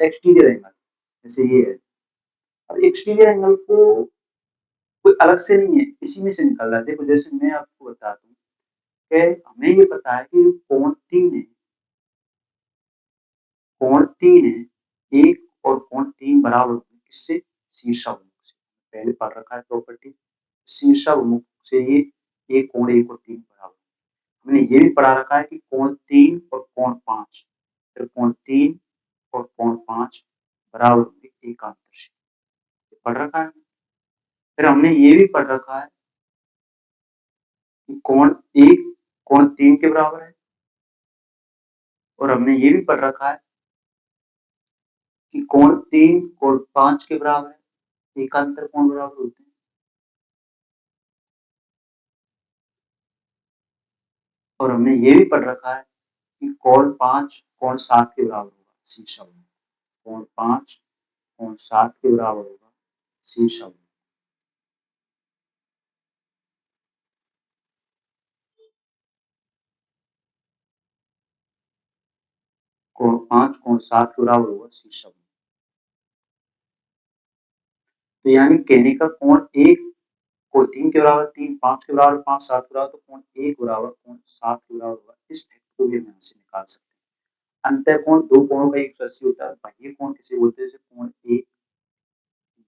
Exterior angle, जैसे ये है। अब एक्सटीरियर एंगल को कोई अलग से नहीं है, इसी में से निकल रहा है। देखो जैसे मैं आपको बता दूँ कि हमें ये पता है कि कोण 3 है, कोण 3 है, 1 और कोण 3 बराबर होंगे किससे? शीर्षाभिमुख से। पहले पढ़ रखा है प्रॉपर्टी, शीर्षाभिमुख से ये कोण 1 और 3 बराबर। हमने ये भी पढ़ा रखा है कि कोण 3 और कोण 5, फिर कोण 3 और कोण 5 बराबर होंगे एकांतर से। पढ़ रखा है। फिर हमने ये भी पढ़ रखा है कि कोण 1 कोण 3 के बराबर है, और हमने ये भी पढ़ रखा है कि कोण 3 कोण 5 के बराबर है, एकांतर कोण बराबर होते हैं। और हमने ये भी पढ़ रखा है कि कोण 5 कोण 7 के बराबर होगा शीर्षाभिमुख। कोण 5 कोण 7 के बराबर होगा शीर्षाभिमुख। कोण 5 कोण 7 के बराबर होगा शीर्षाभिमुख। तो यानी कहने का कोण 1 कोण 3 के बराबर, 3 5 के बराबर, 5 7 के बराबर, तो कोण 1 बराबर कोण 7 के बराबर होगा। इस फैक्ट को भी हम यहाँ से निकाल सकते हैं। अंतःकोण दो कोणों का एक राशि होता है। बाह्य कोण किसे बोलते हैं? जैसे कोण 1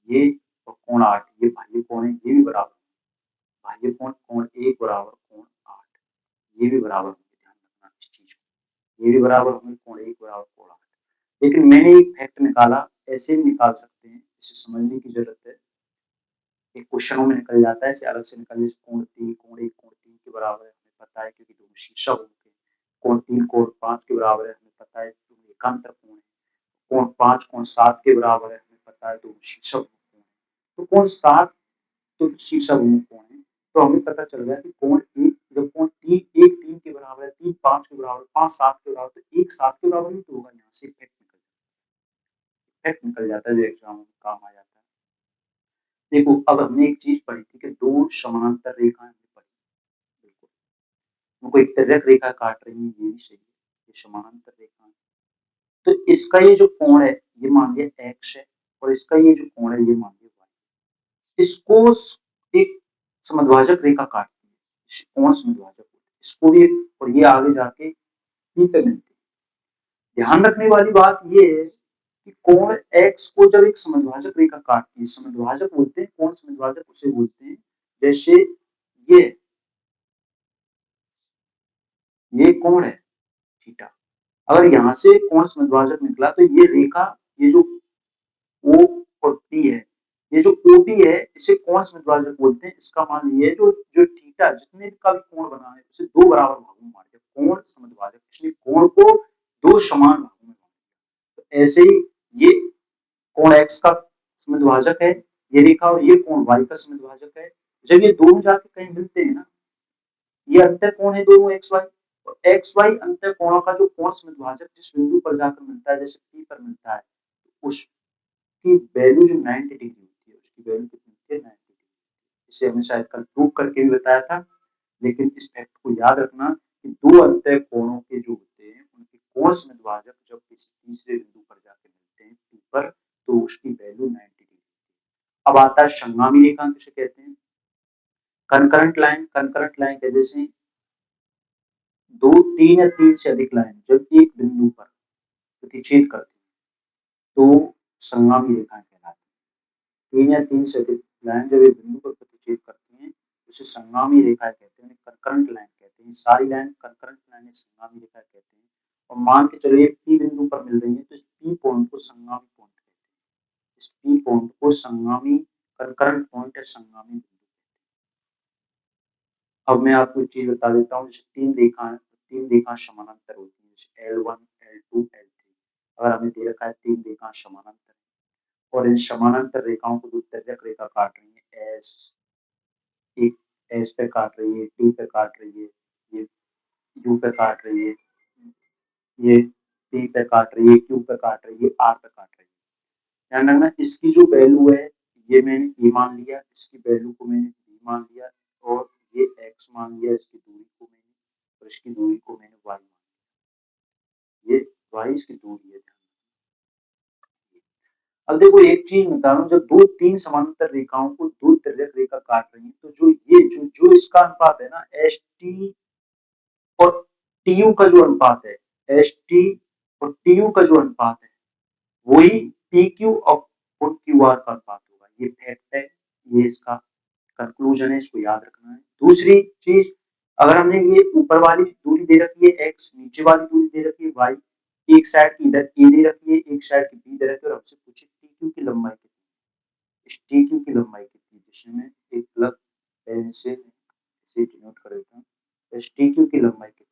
ये और कोण 8 ये बाह्य कोण है, ये भी बराबर। बाह्य कोण कोण 1 बराबर कोण 8 ये भी बराबर होंगे। ध्यान रखना इस चीज को, ये भी बराबर होंगे कोण 1 बराबर कोण 8। लेकिन मैंने एक फैक्ट निकाला, ऐसे भी निकाल सकते हैं, इसे समझने की जरूरत है। एक क्वेश्चनों में निकल जाता है, ऐसे अलग से निकल जैसे कोण 3 कोण 1 कोण 3 के बराबर है, हमें पता है क्योंकि दोनों शीर्षाभिमुख है। कोण 3 कोण 5 के बराबर है, हमें पता है दोनों एकांतर कोण है। कोण 5 कोण 7 के बराबर है, हमें पता है दोनों शीर्षाभिमुख कोण है। तो कोण 7 तो शीर्षाभिमुख कोण है, तो हमें पता चल गया कि कोण 1 जब कोण 3 1 3 के बराबर है, 3 5 के बराबर, 5 7 के बराबर, तो 1 7 के बराबर ही तो होगा। यहाँ से इफेक्ट निकल जाता है जो एग्जाम में काम आ जाता है। देखो अब हमने एक चीज पढ़ी थी कि दो समानांतर रेखाएं हमने पढ़ी। बिल्कुल, उनको एक तिर्यक रेखा काट रही है, ये भी सही है, ये समानांतर रेखा है। तो इसका ये जो कोण है ये मान लिया x है, और इसका ये जो कोण है ये मान लिया y। इसको एक समद्भाजक रेखा काटती है, इसे कोण समद्भाजक बोलते हैं। इसको भी, और ये आगे जाके p पे मिलती है। ध्यान रखने वाली बात ये है कि कोण x को जब एक समद्भाजक रेखा काटती है, समद्भाजक बोलते हैं, कोण समद्भाजक उसे बोलते हैं जैसे ये कोण है थीटा। अगर यहाँ से कोण समद्भाजक निकला तो ये रेखा, ये जो O और P है, ये जो OP है इसे कोण समद्भाजक बोलते हैं। इसका मान ये जो जो थीटा जितने का भी कोण बना है उसे दो बराबर भागों में बांट दिया, कोण समद्भाजक, इसलिए कोण को दो समान भागों में बांट दिया। तो ऐसे ही ये कोण x का समद्भाजक है ये रेखा, और ये कोण y का समद्भाजक है। जब ये दोनों जाके कहीं मिलते हैं ना, ये अंतःकोण है दोनों एक्स वाई, और एक्स वाई अंतःकोणों का जो कोण समद्भाजक जिस बिंदु पर जाकर मिलता है, जैसे P पर मिलता है, तो उसकी वैल्यू जो 90 डिग्री होती है, उसकी वैल्यू कितनी होती है? 90 डिग्री। इसे हमने शायद कल प्रूव करके भी बताया था। लेकिन इस फैक्ट को याद रखना कि दो अंतःकोणों के जो होते हैं उनके कोण समद्भाजक जब किसी तीसरे बिंदु पर जाकर मिलते हैं P पर, तो उसकी वैल्यू 90 डिग्री। अब आता है संगामी रेखा किसे कहते हैं? Concurrent line. कनकरेंट लाइन के जैसे दो तीन या तीन से अधिक लाइन जब एक बिंदु पर प्रतिच्छेद करती है तो संगामी रेखाएं कहलाती हैं। तीन या तीन से अधिक लाइन जब एक बिंदु पर प्रतिच्छेद करती हैं उसे संगामी रेखाएं कहते हैं, कंकरेंट लाइन कहते हैं। सारी लाइन कंकरेंट लाइन संगामी रेखा कहते हैं। और मान के चलिए पी बिंदु पर मिल रही है तो इस पी पॉइंट को संगामी पॉइंट कहते हैं। इस पी पॉइंट को संगामी कंकरेंट पॉइंट या संगामी बिंदु। अब मैं आपको एक चीज बता देता हूँ, जैसे तीन रेखाएं समानांतर होती है, जैसे L1 L2 L3। अगर हमें दे रखा है तीन रेखाएं समानांतर और इन समानांतर रेखाओं को दो तिर्यक रेखा काट रही है, एस एक एस पे काट रही है, टी पे काट रही है, ये यू पे काट रही है, ये पी पे काट रही है, क्यू पे काट रही है, आर पे काट रही है। ध्यान रखना इसकी जो वैल्यू है ये मैंने ए मान लिया, इसकी वैल्यू को मैंने बी मान लिया, और ये एक्स मान लिया, इसकी दूरी को मैंने, और इसकी दूरी को मैंने वाई मान लिया। ये वाई इसकी दूरी है। अब देखो एक चीज बता रहा हूँ, जब दो तीन समानांतर रेखाओं को दो तिर्यक रेखा काट रही है, तो जो इसका अनुपात है ना, एस टी और टी यू का जो अनुपात है, एस टी और टी यू का जो अनुपात है, वही पी क्यू और क्यू आर का अनुपात होगा। ये फैक्ट है, ये इसका कंक्लूजन है, इसको याद रखना है। दूसरी चीज, अगर हमने ये ऊपर वाली दूरी दे रखी है एक्स, नीचे वाली दूरी दे रखी है वाई, एक साइड की इधर ए दे रखी है, एक साइड की बी दे रखी है, और हमसे पूछे टी क्यू की लंबाई कितनी है, इस टी क्यू की लंबाई कितनी है, जिसमें एक प्लग पेन से इसे डिनोट कर देता हूँ, इस टी क्यू की लंबाई कितनी है,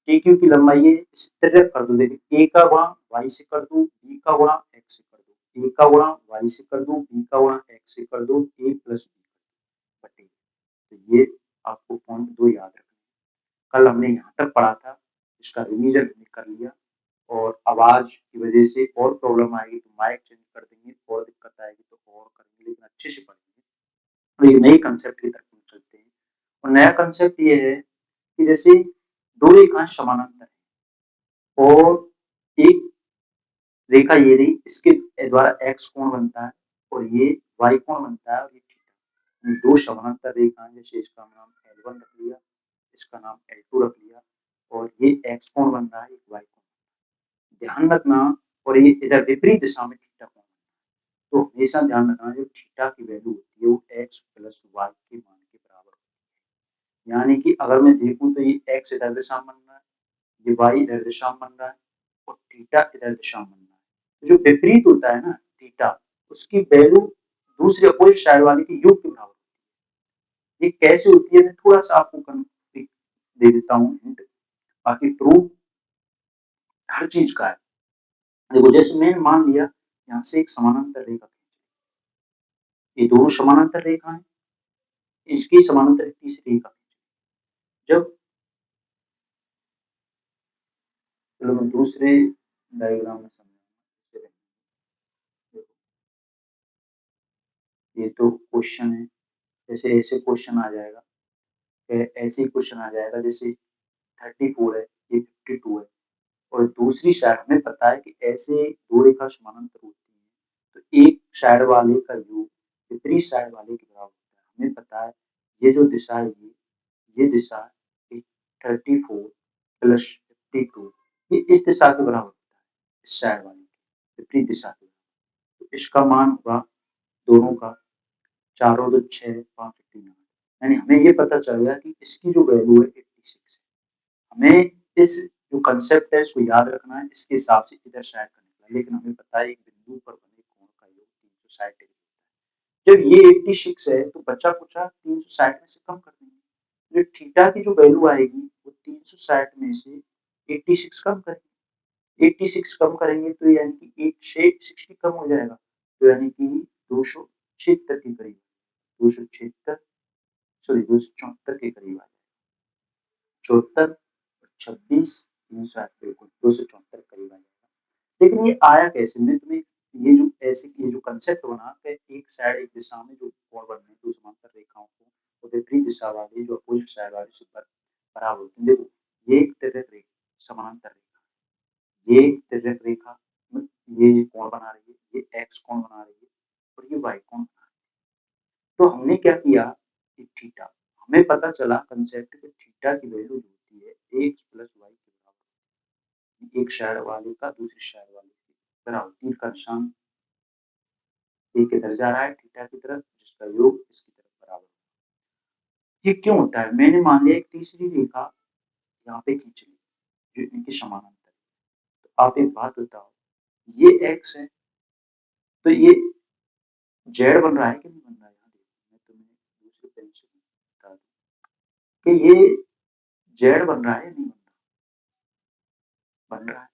टी क्यू की लंबाई है, इस तरह कर दो, देखिए ए का गुणा वाई से कर दो, बी का गुणा एक्स से कर दो, ए का गुणा वाई से कर दो, बी का गुणा एक्स से कर दो, ए प्लस बी, तो ये आपको पॉइंट दो याद रखना। कल हमने यहाँ तक पढ़ा था, इसका रिवीजन हमने कर लिया, और आवाज की वजह से और प्रॉब्लम आएगी तो माइक चेंज कर देंगे, और दिक्कत आएगी तो और करेंगे, लेकिन अच्छे से पढ़ेंगे। तो ये नए कंसेप्ट की तरफ हम चलते हैं, और नया कंसेप्ट ये है कि जैसे दो रेखाएं समानांतर है और एक रेखा ये रही, इसके द्वारा एक्स कोण बनता है और ये वाई कोण बनता है, और ये थीटा, दो समानांतर रेखाएं, जैसे इसका नाम L1 रख लिया, इसका नाम L2 रख लिया, और ये एक्स कोण बन रहा है, एक वाई कोण। ध्यान रखना, और ये इधर विपरीत दिशा में थीटा कोण, तो हमेशा ध्यान रखना जो थीटा की वैल्यू होती है वो एक्स प्लस वाई के मान के बराबर होती है। यानी कि अगर मैं देखूं तो ये एक्स इधर दिशा बन रहा है, ये वाई इधर दिशा बन रहा है, और थीटा इधर दिशा बन रहा है, तो जो विपरीत होता है ना थीटा, उसकी वैल्यू दूसरे अपोजिट साइड वाले के योग के बराबर होती है। ये कैसे होती है, मैं थोड़ा सा आपको दे देता हूँ हिंट, बाकी प्रूफ हर चीज का है। देखो जैसे मैंने मान लिया यहाँ से एक समानांतर रेखा, ये दोनों समानांतर रेखा है, इसकी समानांतर तीसरी रेखा, जब, चलो मैं दूसरे डायग्राम में समझाऊंगा। ये तो क्वेश्चन है, जैसे ऐसे क्वेश्चन आ जाएगा, ऐसे क्वेश्चन आ जाएगा, जैसे 34 है, ये 52 है, और दूसरी साइड हमें पता है कि ऐसे दो रेखा समानांतर होती है, तो एक साइड वाले का योग विपरीत साइड वाले के बराबर होता है। हमें पता है ये जो दिशा है, ये दिशा 34 प्लस 52, ये इस दिशा के बराबर होता है, इस साइड वाले विपरीत दिशा के, तो इसका मान होगा दोनों का 4 और 2 6, 5 और 3 8, यानी हमें ये पता चल गया कि इसकी जो वैल्यू है 86 है। हमें इस जो कंसेप्ट है इसको याद रखना है, इसके हिसाब से इधर साइड का निकला, लेकिन हमें पता है एक बिंदु पर बने कोण का योग 360 डिग्री होता है। जब ये 86 है तो बचा कुचा 360 में से कम कर देंगे, जो थीटा की जो वैल्यू आएगी वो 360 में से 86 कम करेंगे, 86 कम करेंगे तो यानी कि 60 कम हो जाएगा, तो यानी कि 276 के करीब, 276 सॉरी 274 के करीब आ जाएगा, 74 26 360 बिल्कुल 274 करीब आ जाएगा। लेकिन ये आया कैसे, मैं तुम्हें ये जो ऐसे ये जो कंसेप्ट बना कि एक साइड एक दिशा में जो कोण बन रहे हैं दो समांतर रेखाओं को, वो विपरीत दिशा वाली जो अपोजिट साइड वाली से बराबर होती है। देखो ये एक तिर्यक रेखा, समानांतर रेखा, ये एक तिर्यक रेखा, ये कोण बना रही है, ये एक्स कोण बना रही है, और ये वाई कोण बना रही है। तो हमने क्या किया कि थीटा, हमें पता चला कंसेप्ट कि थीटा की वैल्यू जो होती है एक्स प्लस वाई के बराबर, एक साइड वाले का दूसरी साइड वाले के बराबर, तीर का निशान एक इधर जा रहा है थीटा की तरफ, जिसका योग इसकी तरफ बराबर। ये क्यों होता है, मैंने मान लिया एक तीसरी रेखा यहाँ पे खींच ली जो इनके समानांतर है, तो आप एक बात बताओ, ये एक्स है तो ये जेड बन रहा है कि नहीं बन रहा है, यहाँ देखो मैं तुम्हें दूसरे पेन से बता दूं कि ये जेड बन रहा है या नहीं बन रहा है।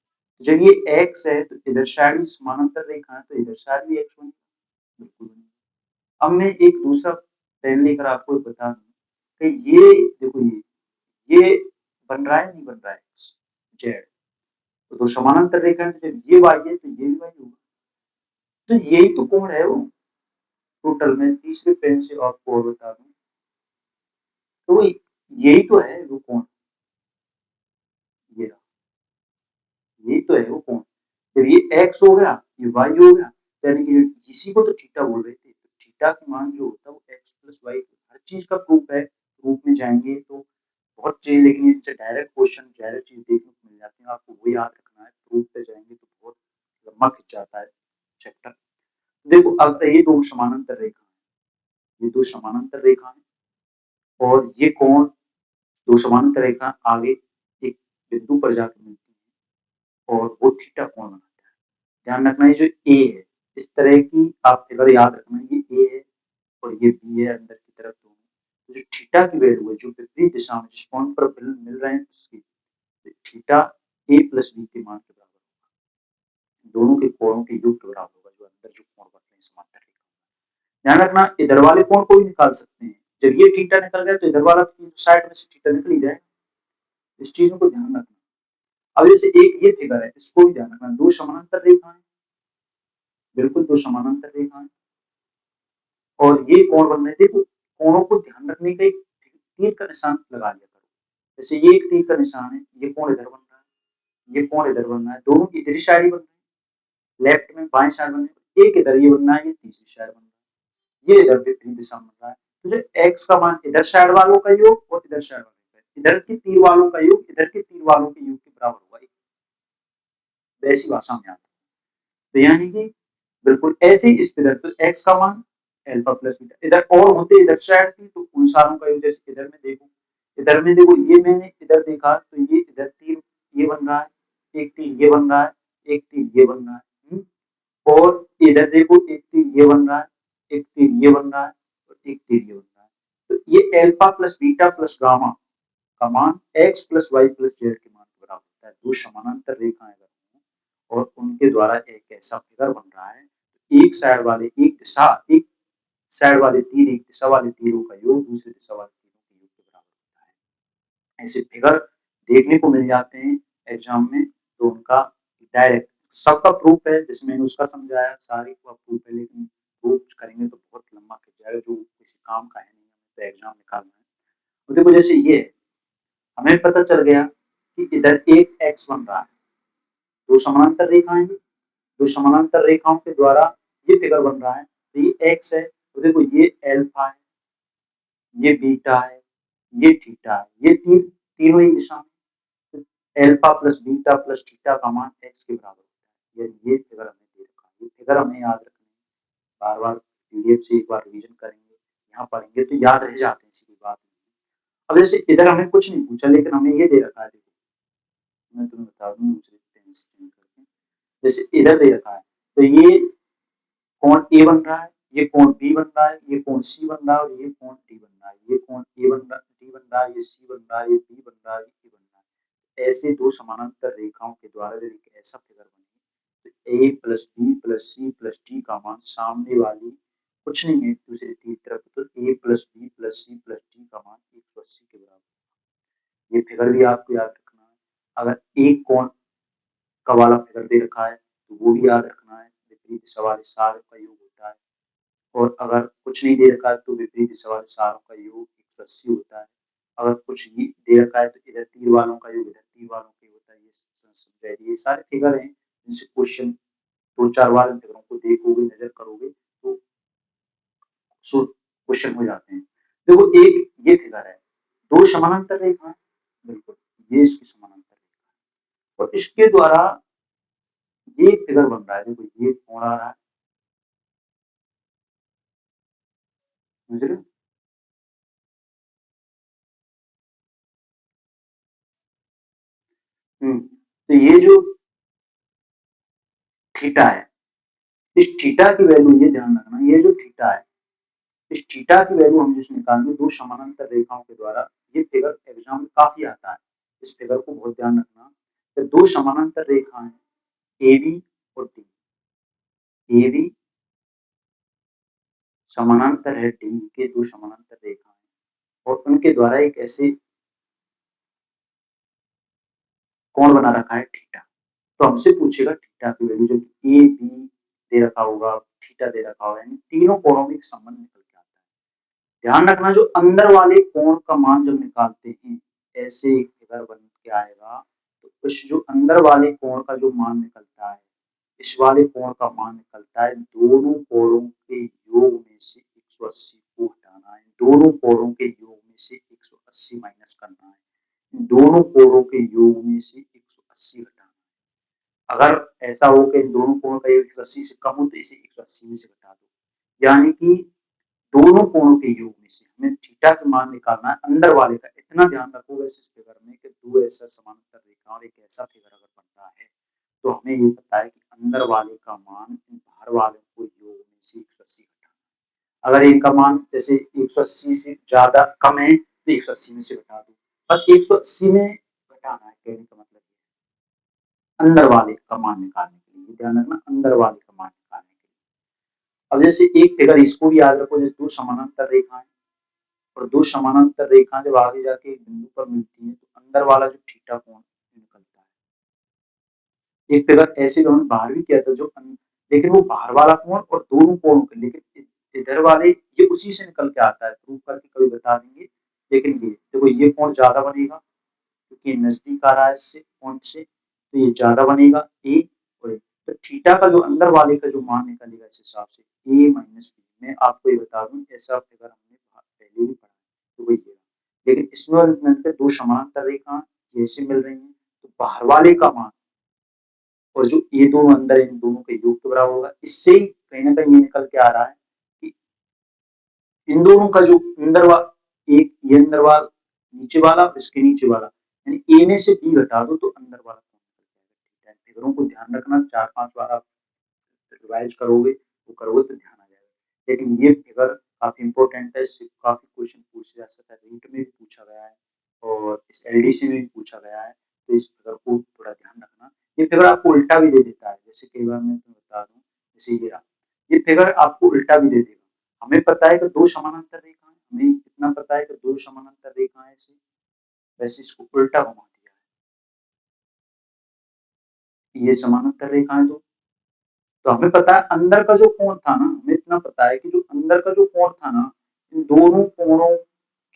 जब ये एक्स है तो इधर साइड भी समानांतर रेखा है, तो इधर साइड भी एक्स बनेगा, बिल्कुल बनेगा। अब मैं एक दूसरा पेन लेकर आपको बता दूं कि ये देखो ये बन रहा है नहीं बन रहा है जेड, तो दो समानांतर रेखा है, तो जब ये वाई है तो ये भी वाई होगा, तो यही तो कोण है वो। टोटल में तीसरे पेन से आपको और बता दूं तो यही तो है वो कोण, ये रहा, यही तो है वो कोण। जब ये एक्स हो गया ये वाई हो गया, यानी कि इसी को तो थीटा बोल रहे थे। तो थीटा का मान जो होता है वो एक्स प्लस वाई, हर चीज का प्रूफ है, प्रूफ में जाएंगे तो बहुत चीज, लेकिन इनसे डायरेक्ट क्वेश्चन डायरेक्ट चीज देखने को मिल जाती है, आपको वो याद रखना है। प्रूफ पे जाएंगे तो बहुत लंबा खिंच जाता है चैप्टर। देखो अब ये दो समानांतर रेखा है, ये दो समानांतर रेखा है, और ये कोण, दो समानांतर रेखा आगे एक बिंदु पर जाकर मिलती है और वो थीटा कोण बनाता है। ध्यान रखना ये जो ए है, इस तरह की आप फिगर याद रखना, ये ए है और ये बी है अंदर की तरफ दोनों। तो जो थीटा की वैल्यू है जो विपरीत दिशा में जिस पॉइंट पर मिल रहे हैं उसकी थीटा ए प्लस बी के मान के बराबर होगा, दोनों के कोणों के योग के बराबर होगा, जो अंदर जो कोण बन रहे हैं समांतर रेखा। ध्यान रखना इधर वाले कोण को भी निकाल सकते हैं, जब ये थीटा निकल गया तो इधर वाला साइड में से थीटा निकल ही जाए, इस चीजों को ध्यान रखना। अब जैसे एक ये फिगर है, इसको भी ध्यान रखना, दो समानांतर रेखाएं, बिल्कुल दो समानांतर रेखाएं, और ये कोण बन रहे, देखो कोणों को ध्यान रखने का एक तीर का निशान लगा लिया करो। जैसे ये एक तीर का निशान है, ये कोण इधर बन रहा है, ये कोण इधर बन रहा है, दोनों इधर साइड ही बन रहे हैं, लेफ्ट में बाएं साइड बन रहे हैं, एक इधर ये बन रहा है, ये तीसरी साइड बन रहा है, ये इधर विपरीत दिशा में बन रहा है। तो जो x का मान इधर साइड वालों का योग और इधर साइड वालों का, इधर के तीर वालों का योग इधर के तीर वालों के योग के बराबर होगा, वैसी भाषा में आता है। तो यानी कि बिल्कुल ऐसे ही इस फिगर, तो x का मान अल्फा प्लस बीटा, इधर और होते इधर साइड थी तो उन सारों का योग, जैसे इधर में देखो, इधर में देखो, ये मैंने इधर देखा तो ये इधर तीर ये बन रहा है, एक तीर ये बन रहा है, एक तीर ये बन रहा है, और इधर देखो एक तीर ये बन रहा है, एक तीर ये बन रहा है और एक तीर ये बन रहा है। तो ये alpha plus beta plus gamma का मान x plus Y plus Z के मान के बराबर होता है। दो समानांतर रेखाएं अगर हों और उनके द्वारा एक ऐसा फिगर बन रहा है, तो एक साइड वाले एक दिशा, एक साइड वाले तीर, एक दिशा वाले तीरों का योग दूसरी दिशा वाले तीरों के योग के बराबर होता है। ऐसे फिगर देखने को मिल जाते हैं एग्जाम में, तो उनका डायरेक्ट सबका प्रूफ है, जैसे मैंने उसका समझाया सारी का प्रूफ है, लेकिन प्रूफ करेंगे तो बहुत लंबा खिंच जाएगा, जो किसी काम का है नहीं, तो एग्जाम निकालना है। तो देखो जैसे ये हमें पता चल गया कि इधर एक एक्स बन रहा है, दो समानांतर रेखाएं, दो समानांतर रेखाओं के द्वारा ये फिगर बन रहा है, तो ये एक्स है, तो देखो ये अल्फा है, ये बीटा है, ये थीटा है, ये तीनों ही दिशा में alpha plus beta plus theta का मान एक्स के बराबर होता है। ये फिगर हमें दे रखा है, ये फिगर हमें याद रखनी है, बार बार पीडीएफ से एक बार रिवीजन करेंगे, यहाँ पढ़ेंगे तो याद रह जाते हैं, सीधी बात। अब जैसे इधर हमें कुछ नहीं पूछा, लेकिन हमें ये दे रखा है, देखो मैं तुम्हें बता दूं दूसरे पेन से चेंज करके, जैसे इधर दे रखा है, तो ये कोण ए बन रहा है, ये कोण बी बन रहा है, ये कोण सी बन रहा है और ये कोण डी बन रहा है, ये कोण ए बन रहा है, डी बन रहा है, ये सी बन रहा है, ये बी बन रहा है, ये ई बन रहा है। ऐसे दो समानांतर रेखाओं के द्वारा यदि एक ऐसा फिगर बने, तो A plus B plus C plus D का मान सामने वाली कुछ नहीं है दूसरी तीन तरफ, तो A plus B plus C plus D का मान 180 के बराबर। ये फिगर भी आपको याद रखना है। अगर एक कोण का वाला फिगर दे रखा है तो वो भी याद रखना है, विपरीत दिशा वाले सारों का योग होता है, और अगर कुछ नहीं दे रखा है तो विपरीत दिशा वाले सारों का योग 180 होता है। अगर कुछ दे रखा है तो इधर तीर वालों का योग इधर तीर वालों का होता है। ये सारे फिगर हैं जिनसे क्वेश्चन दो चार बार इन फिगरों को देखोगे, नजर करोगे तो क्वेश्चन हो जाते हैं। देखो एक ये फिगर है, दो समानांतर रेखा है, बिल्कुल ये इसकी समानांतर रेखा है, और इसके द्वारा ये फिगर बन रहा है, देखो ये कोण आ रहा है, समझ रहे हो? तो ये जो थीटा है, इस थीटा की वैल्यू ये ध्यान रखना, ये जो थीटा है, इस थीटा की वैल्यू हम जिस निकालेंगे दो समानांतर रेखाओं के द्वारा, ये फिगर एग्जाम में काफी आता है, इस फिगर को बहुत ध्यान रखना। तो दो समानांतर रेखाएं ए बी और डी, ए बी समानांतर है डी के, दो समानांतर रेखाएं, और उनके द्वारा एक ऐसे कोण बना रखा है थीटा। तो हमसे पूछेगा थीटा की वैल्यू, जो ए बी दे रखा होगा, थीटा दे रखा होगा, यानी तीनों कोणों में एक संबंध निकल के आता है। ध्यान रखना जो अंदर वाले कोण का मान जब निकालते हैं, ऐसे एक फिगर बन के आएगा, तो उस जो अंदर वाले कोण का जो मान निकलता है, इस वाले कोण का मान निकलता है दोनों कोणों के योग में से 180 को हटाना है, दोनों कोणों के योग में से 180 माइनस करना है, दोनों कोणों के योग में से 180 घटाना है। अगर ऐसा हो कि दोनों कोणों का योग 180 से कम हो तो इसे 180 में से घटा दो, यानी कि दोनों कोणों के योग में से हमें थीटा का मान निकालना है अंदर वाले का। इतना ध्यान रखो इस फिगर में कि दो ऐसा समांतर रेखा और एक ऐसा फिगर अगर बनता है तो हमें ये पता है कि अंदर वाले का मान बाहर वाले को योग में से 180 घटाना। अगर इनका मान जैसे 180 से ज्यादा कम है तो 180 में से घटा दो, पर 180 में घटाना है कहने का मतलब अंदर वाले का मान निकालने के लिए। ध्यान रखना अंदर वाले का मान निकालने के लिए। अब जैसे एक फिगर इसको भी याद रखो, जैसे दो समानांतर रेखाएं और दो समानांतर रेखाएं जब आगे जाके एक बिंदु पर मिलती है तो अंदर वाला जो थीटा कोण निकलता है। एक फिगर ऐसे हमने बाहर भी किया था जो लेकिन वो बाहर वाला कोण और दोनों कोणों के, लेकिन इधर वाले ये उसी से निकल के आता है, प्रूव करके कभी बता देंगे। लेकिन ये देखो ये कोण ज्यादा बनेगा क्योंकि नजदीक आ रहा है इससे पॉइंट से, तो ये ज्यादा बनेगा ए और ए। तो थीटा का जो अंदर वाले का जो मान निकलेगा इस हिसाब से ए माइनस बी। मैं आपको ये बता दूं ऐसा फिगर हमने पहले भी पढ़ा है तो वही है। लेकिन इसमें मिलकर दो समानांतर रेखा जैसे मिल रही हैं तो बाहर वाले का मान और जो ये दोनों अंदर इन दोनों के योग के बराबर होगा। इससे ही कहीं ना कहीं ये निकल के आ रहा है कि इन दोनों का जो अंदर वाला एक ये अंदर वाला नीचे वाला और इसके नीचे वाला, यानी ए में से बी घटा दो तो अंदर वाला फिगरों को ध्यान रखना, 4-5 बार आप रिवाइज करोगे वो करोगे तो ध्यान आ जाएगा। लेकिन ये फिगर काफी इंपॉर्टेंट है, इससे काफी क्वेश्चन पूछे जा सकता है, नीट में भी पूछा गया है और इस एलडीसी में भी पूछा गया है, तो इस फिगर को थोड़ा ध्यान रखना। ये फिगर आपको उल्टा भी दे देता है, जैसे कई बार मैं तुम्हें बता दूं, जैसे ये फिगर आपको उल्टा भी दे देगा। हमें पता है कि दो समानांतर रेखाएं, हमें इतना पता है कि दो समानांतर रेखाएं ऐसे, वैसे इसको उल्टा घुमा दिया है, ये समानांतर रेखाएं दो। तो हमें पता है अंदर का जो कोण था ना, हमें इतना पता है कि जो अंदर का जो कोण था ना, इन दोनों कोणों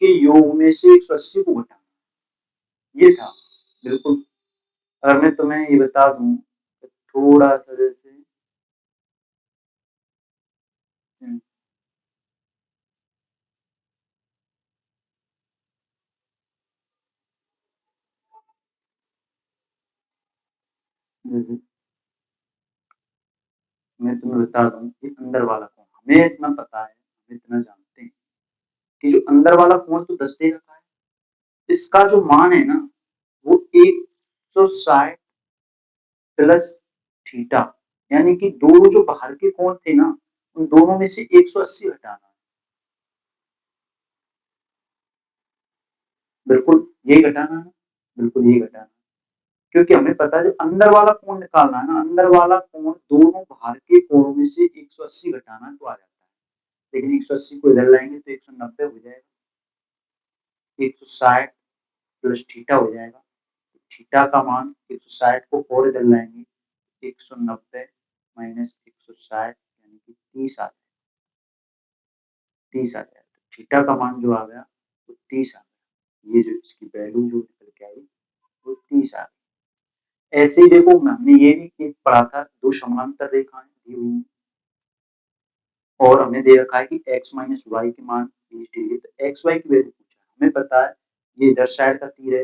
के योग में से 180 को घटाना, ये था बिल्कुल। अगर मैं तुम्हें ये बता दूं तो थोड़ा सा जैसे हम्म, हम्म, मैं तुम्हें बता दूं कि अंदर वाला कोण हमें इतना पता है, हम इतना जानते हैं कि जो अंदर वाला कोण तो 10 दे रखा है, इसका जो मान है ना वो 160 प्लस थीटा, यानी कि दोनों जो बाहर के कोण थे ना उन दोनों में से 180 हटाना। बिल्कुल यही घटाना है, बिल्कुल यही घटाना है। क्योंकि हमें पता है जो अंदर वाला कोण निकालना है ना, अंदर वाला कोण दोनों बाहर के कोणों में से 180 घटाना है तो आ जाता है। लेकिन 180 को इधर लाएंगे तो 190 हो जाएगा, 160 प्लस थीटा हो जाएगा। थीटा का मान 160 को और इधर लाएंगे 190 माइनस 160 यानी कि 30 आ जाएगा, 30 आ जाएगा। तो थीटा का मान जो आ गया वो 30 आ गया, ये जो इसकी वैल्यू जो निकल के आई वो 30 आ गई। ऐसे ही देखो हमने ये भी एक पढ़ा था, दो समानांतर रेखाएं दी हुई हैं और हमें दे रखा है कि x माइनस वाई के मान 20 डिग्री, तो एक्स वाई की वैल्यू पूछा है। हमें पता है ये इधर साइड का तीर है,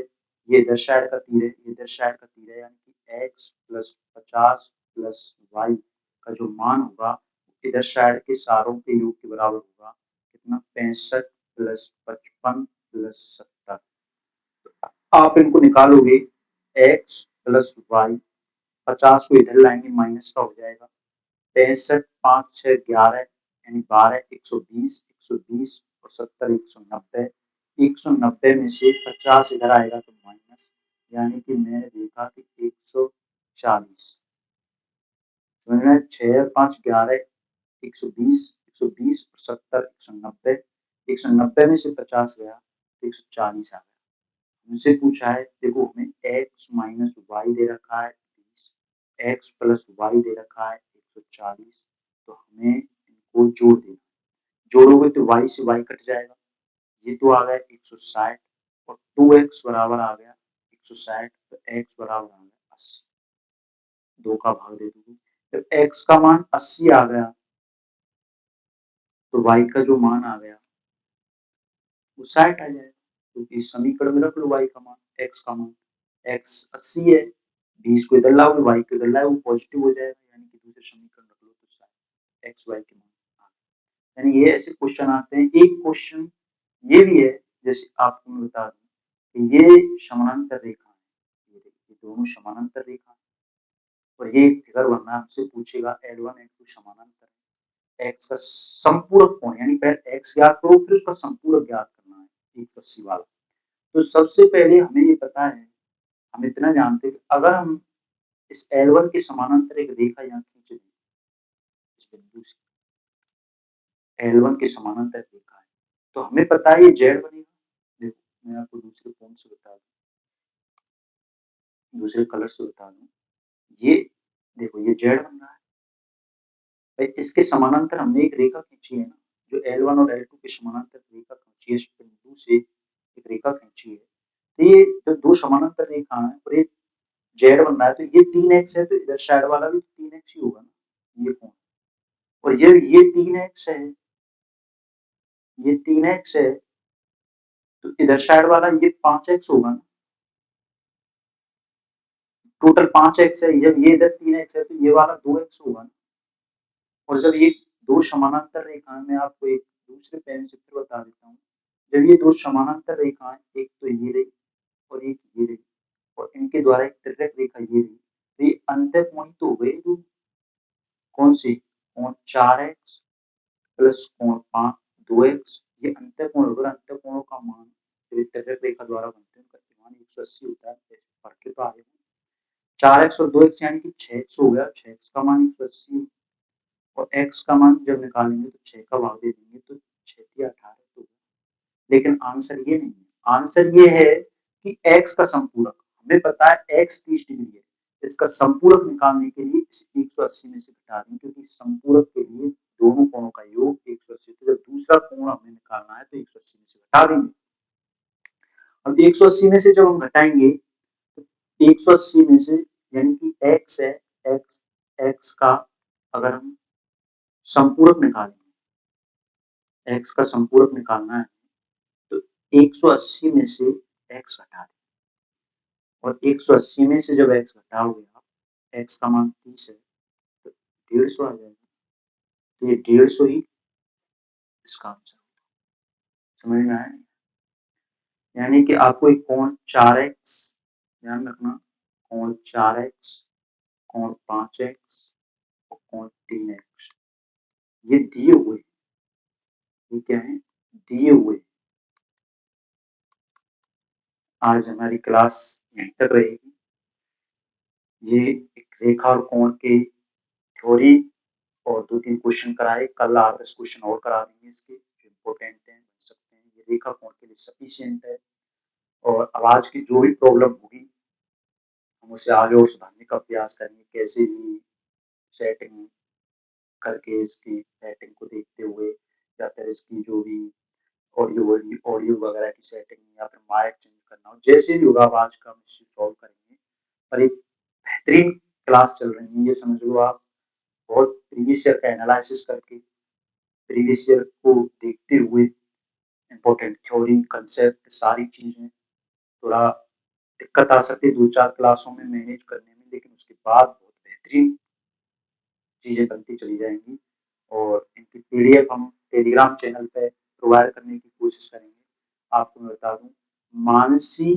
ये इधर साइड का तीर है, ये इधर साइड का तीर है, यानी कि x प्लस 50 प्लस वाई का जो मान होगा इधर साइड के सारों के योग के बराबर होगा कितना, 65 प्लस 55 प्लस 70। आप इनको निकालोगे x प्लस वाई, 50 को इधर लाएंगे माइनस का हो जाएगा, 65 5 6 11 यानी 12 120, 120 और 70 190, 190 में से 50 इधर आएगा तो माइनस, यानी कि मैंने देखा कि 140। समझ में 6 5 11 120, 120 और 70 190, 190 में से 50 गया तो 140 आ गया। हमसे पूछा है, देखो हमें x माइनस वाई दे रखा है 20, x प्लस वाई दे रखा है 140, तो हमें इनको जोड़ देना, जोड़ोगे तो y से y कट जाएगा, ये तो आ गया 160 और 2x बराबर आ गया 160, तो x बराबर आ गया 80, 2 का भाग दे दोगे जब x का मान 80 आ गया तो y का जो मान आ गया वो 60 आ जाएगा, क्योंकि इस समीकरण में रख लो y का मान, x का मान, x 80 है, 20 को इधर लाओगे, y को इधर लाओगे, वो पॉजिटिव हो जाएगा, यानी कि दूसरे समीकरण रख लो तो x y के मान आ गए। यानी ये ऐसे क्वेश्चन आते हैं। एक क्वेश्चन ये भी है, जैसे आपको मैं बता दूं कि ये समानांतर रेखा है, ये दोनों समानांतर रेखा है, और ये फिगर बनना हमसे पूछेगा L1 L2 समानांतर है, x का संपूरक कोण, यानी पहले x ज्ञात करो फिर उसका संपूरक ज्ञात करना है 180 वाला। तो सबसे पहले हमें ये पता है, हम इतना जानते हैं कि अगर हम इस L1 के समानांतर एक रेखा यहाँ खींच दें इस बिंदु से, L1 के समानांतर रेखा है, तो हमें पता है ये z बनेगा। देखो मैं आपको दूसरे कोण से बता दूं, दूसरे कलर से बता दूं, ये देखो ये z बन रहा है भाई, इसके समानांतर हमने एक रेखा खींची है ना, जो L1 और L2 के समानांतर रेखा खींची है, इस बिंदु से एक रेखा खींची है, तो ये जो दो समानांतर रेखा है और एक z बन रहा है, तो ये 3x है, तो इधर साइड वाला भी 3x ही होगा ना, ये कोण, और ये 3x है, ये 3x है, तो इधर साइड वाला ये 5x होगा ना, टोटल 5x है, जब ये इधर 3x है तो ये वाला 2x होगा ना। और जब ये दो समानांतर रेखाएं, मैं आपको एक दूसरे पेन से फिर बता देता हूँ, जब ये दो समानांतर रेखाएं, एक तो ये रही और एक ये रही, और इनके द्वारा एक तिर्यक रेखा ये रही, तो ये अंतःकोण तो हो गई दो, कौन सी, कोण 4x प्लस कोण 2x, ये अंतःकोण होगा, अंतःकोणों का मान जो तिर्यक रेखा द्वारा बनते हैं उनका मान 180 होता है, पढ़ के तो आगे 4x और 2x यानी कि 6x हो गया, 6x का मान 180 और x का मान जब निकालेंगे तो 6 का भाग दे देंगे तो 6 तिया 18 तो, लेकिन आंसर ये नहीं है, आंसर ये है कि x का संपूरक, हमें पता है x 30 डिग्री है, इसका संपूरक निकालने के लिए इस 180 में से घटा दें, क्योंकि संपूरक के लिए दोनों कोणों का योग 180, तो जब दूसरा कोण हमें निकालना है तो 180 में से घटा देंगे। अब 180 में से जब हम घटाएंगे तो 180 में से, यानी कि x है, x का अगर हम संपूरक निकालेंगे, x का संपूरक निकालना है तो 180 में से x घटा दें, और 180 में से जब x घटाओगे आप, x का मान 30 है तो 150 आ जाएगा, तो ये 150 ही इसका आंसर, समझ में आया? यानी कि आपको एक कोण 4x, ध्यान रखना, कोण 4x, कोण 5x और कोण 3x, ये दिए हुए, ये क्या है, दिए हुए। आज हमारी क्लास यहीं तक रहेगी। ये एक रेखा और कोण की थ्योरी और 2-3 क्वेश्चन कराए, कल 8-10 क्वेश्चन और करा देंगे इसके, जो इम्पोर्टेंट हैं, बन सकते हैं, ये रेखा कोण के लिए सफिशिएंट है। और अब आज की जो भी प्रॉब्लम होगी हम उसे आगे और सुधारने का प्रयास करेंगे, कैसे भी सेटिंग करके इसकी सेटिंग को देखते हुए, या फिर इसकी जो भी ऑडियो वगैरह की सेटिंग या फिर माइक चेंज करना हो, जैसे भी होगा आज का हम इसे सॉल्व करेंगे। पर एक बेहतरीन क्लास चल रही है, ये समझ लो आप, बहुत प्रीवियस ईयर का एनालिसिस करके, प्रीवियस ईयर को देखते हुए, इम्पोर्टेंट थ्योरी कंसेप्ट सारी चीजें, थोड़ा दिक्कत आ सकती है 2-4 क्लासों में मैनेज करने में, लेकिन उसके बाद बहुत बेहतरीन चीजें बनती चली जाएंगी, और इनकी पीडीएफ हम टेलीग्राम चैनल पे प्रोवाइड करने की कोशिश करेंगे। आपको मैं बता दूं, मानसी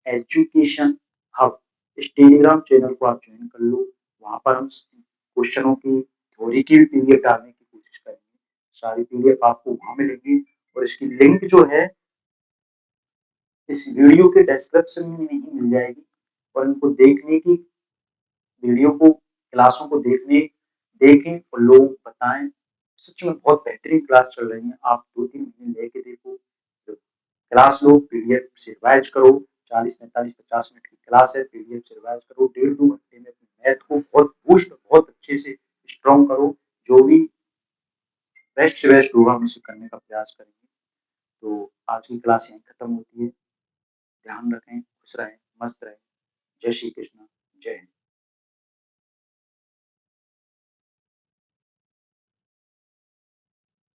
एजुकेशन हब, इस टेलीग्राम चैनल को आप ज्वाइन कर लो, वहां पर हम क्वेश्चनों की थ्योरी की भी पीडीएफ डालने की कोशिश करेंगे, सारी पीडीएफ आपको वहां मिलेंगी, और इसकी लिंक जो है इस वीडियो के डिस्क्रिप्शन में नहीं मिल जाएगी, और इनको देखने की, वीडियो को, क्लासों को देखें और लोग बताएं, सच में बहुत बेहतरीन क्लास चल रही है, आप 2-3 महीने लेके देखो, क्लास लो, पीडीएफ से रिवाइज करो, 40-45-50 मिनट की क्लास है, पीडीएफ से रिवाइज करो, 1.5-2 घंटे में अपने मैथ को बहुत बूस्ट, बहुत अच्छे से स्ट्रॉन्ग करो, जो भी बेस्ट से बेस्ट होगा हम उसे करने का प्रयास करेंगे। तो आज की क्लास यहीं खत्म होती है, ध्यान रखें, खुश रहें, मस्त रहें, जय श्री कृष्ण, जय हिंद।